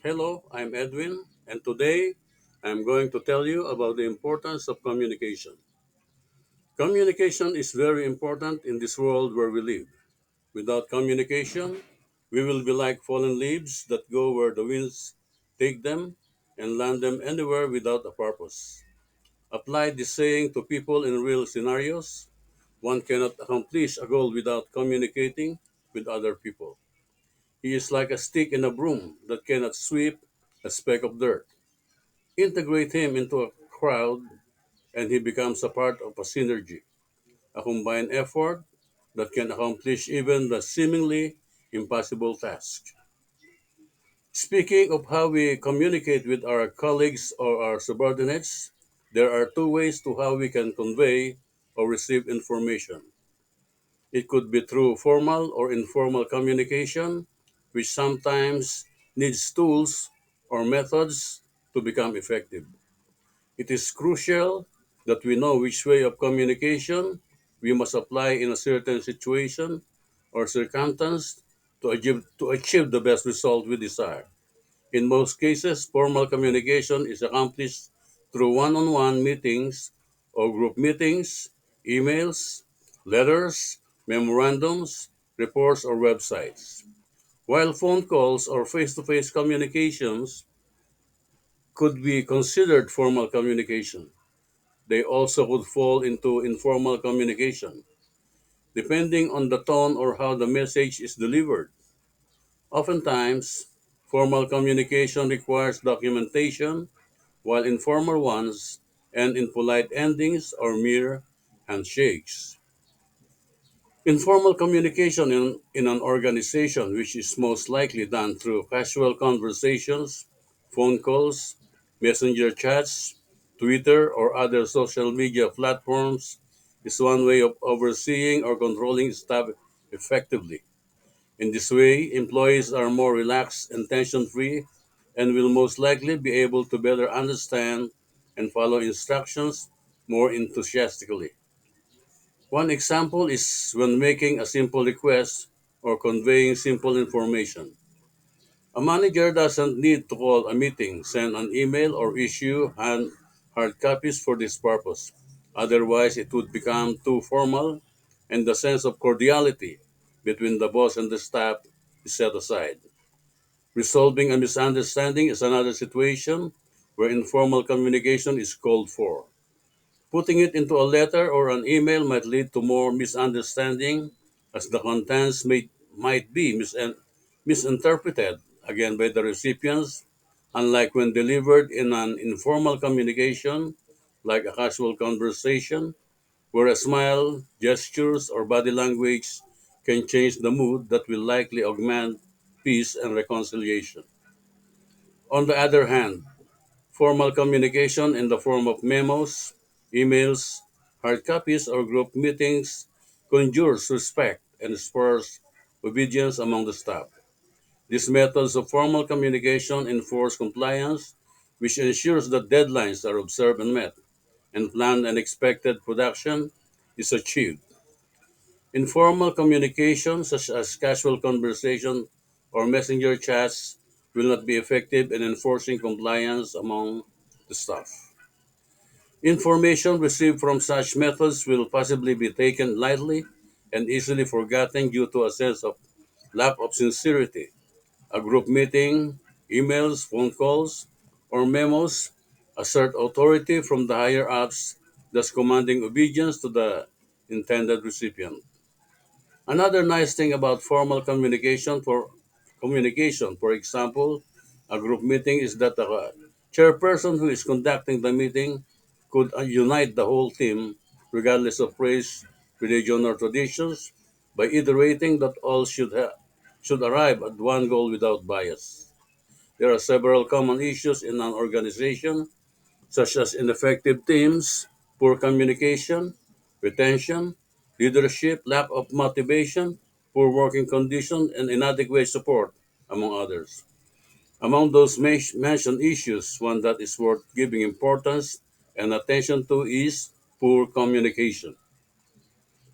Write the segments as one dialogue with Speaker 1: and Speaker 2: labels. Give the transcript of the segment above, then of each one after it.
Speaker 1: Hello, I'm Edwin, and today I'm going to tell you about the importance of communication. Communication is very important in this world where we live. Without communication, we will be like fallen leaves that go where the winds take them and land them anywhere without a purpose. Apply this saying to people in real scenarios. One cannot accomplish a goal without communicating with other people. He is like a stick in a broom that cannot sweep a speck of dirt. Integrate him into a crowd, and he becomes a part of a synergy, a combined effort that can accomplish even the seemingly impossible task. Speaking of how we communicate with our colleagues or our subordinates, there are two ways to how we can convey or receive information. It could be through formal or informal communication, which sometimes needs tools or methods to become effective. It is crucial that we know which way of communication we must apply in a certain situation or circumstance to achieve the best result we desire. In most cases, formal communication is accomplished through one on one meetings or group meetings, emails, letters, memorandums, reports, or websites. While phone calls or face to face communications could be considered formal communication, they also could fall into informal communication, depending on the tone or how the message is delivered. Oftentimes, formal communication requires documentation, while informal ones end in polite endings or mere handshakes. Informal communication in an organization, which is most likely done through casual conversations, phone calls, messenger chats, Twitter, or other social media platforms, is one way of overseeing or controlling staff effectively. In this way, employees are more relaxed and tension free and will most likely be able to better understand and follow instructions more enthusiastically. One example is when making a simple request or conveying simple information. A manager doesn't need to call a meeting, send an email, or issue hard copies for this purpose. Otherwise, it would become too formal, and the sense of cordiality between the boss and the staff is set aside. Resolving a misunderstanding is another situation where informal communication is called for. Putting it into a letter or an email might lead to more misunderstanding as the contents might be misinterpreted again by the recipients, unlike when delivered in an informal communication like a casual conversation where a smile, gestures, or body language can change the mood that will likely augment peace and reconciliation. On the other hand, formal communication in the form of memos, emails, hard copies, or group meetings conjures respect and spurs obedience among the staff. These methods of formal communication enforce compliance, which ensures that deadlines are observed and met, and planned and expected production is achieved. Informal communication, such as casual conversation or messenger chats, will not be effective in enforcing compliance among the staff. Information received from such methods will possibly be taken lightly and easily forgotten due to a sense of lack of sincerity. A group meeting, emails, phone calls, or memos assert authority from the higher ups, thus commanding obedience to the intended recipient. Another nice thing about formal communication, for example, a group meeting is that the chairperson who is conducting the meeting could unite the whole team, regardless of race, religion, or traditions, by iterating that all should arrive at one goal without bias. There are several common issues in an organization, such as ineffective teams, poor communication, retention, leadership, lack of motivation, poor working conditions, and inadequate support, among others. Among those mentioned issues, one that is worth giving importance and attention to is poor communication.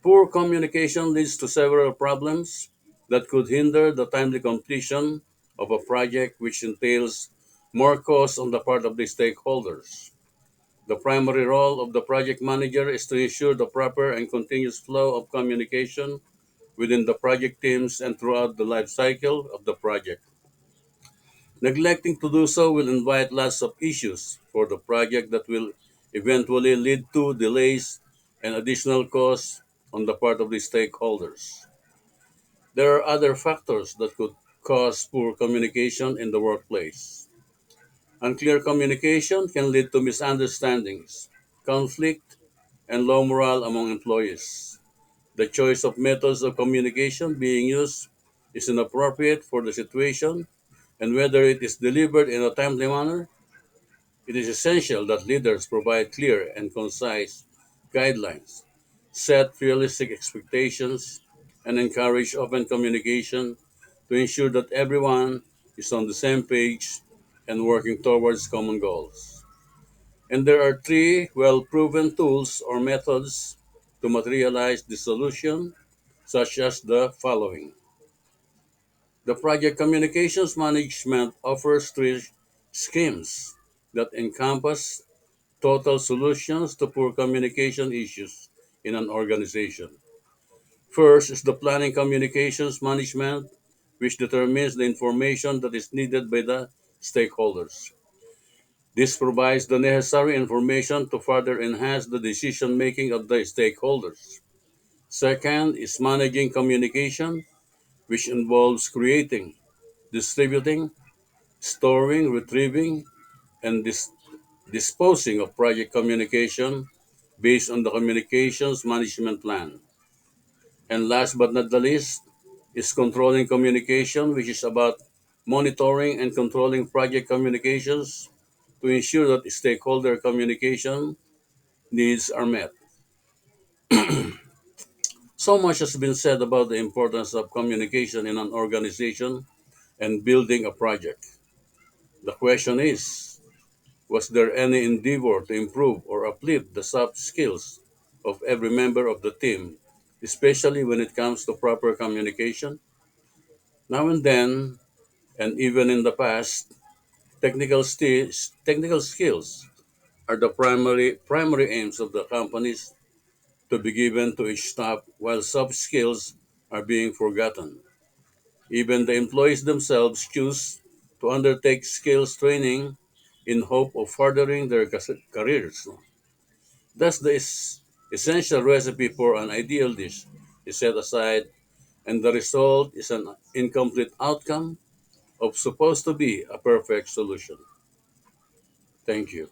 Speaker 1: Poor communication leads to several problems that could hinder the timely completion of a project which entails more costs on the part of the stakeholders. The primary role of the project manager is to ensure the proper and continuous flow of communication within the project teams and throughout the life cycle of the project. Neglecting to do so will invite lots of issues for the project that will eventually lead to delays and additional costs on the part of the stakeholders. There are other factors that could cause poor communication in the workplace. Unclear communication can lead to misunderstandings, conflict, and low morale among employees. The choice of methods of communication being used is inappropriate for the situation, and whether it is delivered in a timely manner, it is essential that leaders provide clear and concise guidelines, set realistic expectations, and encourage open communication to ensure that everyone is on the same page and working towards common goals. And there are three well proven tools or methods to materialize this solution, such as the following. The project communications management offers three schemes that encompass total solutions to poor communication issues in an organization. First is the planning communications management, which determines the information that is needed by the stakeholders. This provides the necessary information to further enhance the decision making of the stakeholders. Second is managing communication, which involves creating, distributing, storing, retrieving, and disposing of project communication based on the communications management plan. And last but not the least is controlling communication, which is about monitoring and controlling project communications to ensure that stakeholder communication needs are met. So much has been said about the importance of communication in an organization and building a project. The question is, was there any endeavor to improve or uplift the soft skills of every member of the team, especially when it comes to proper communication? Now and then, and even in the past, technical skills are the primary aims of the companies to be given to each staff, while soft skills are being forgotten. Even the employees themselves choose to undertake skills training in hope of furthering their careers. Thus, the essential recipe for an ideal dish is set aside, and the result is an incomplete outcome of supposed to be a perfect solution. Thank you.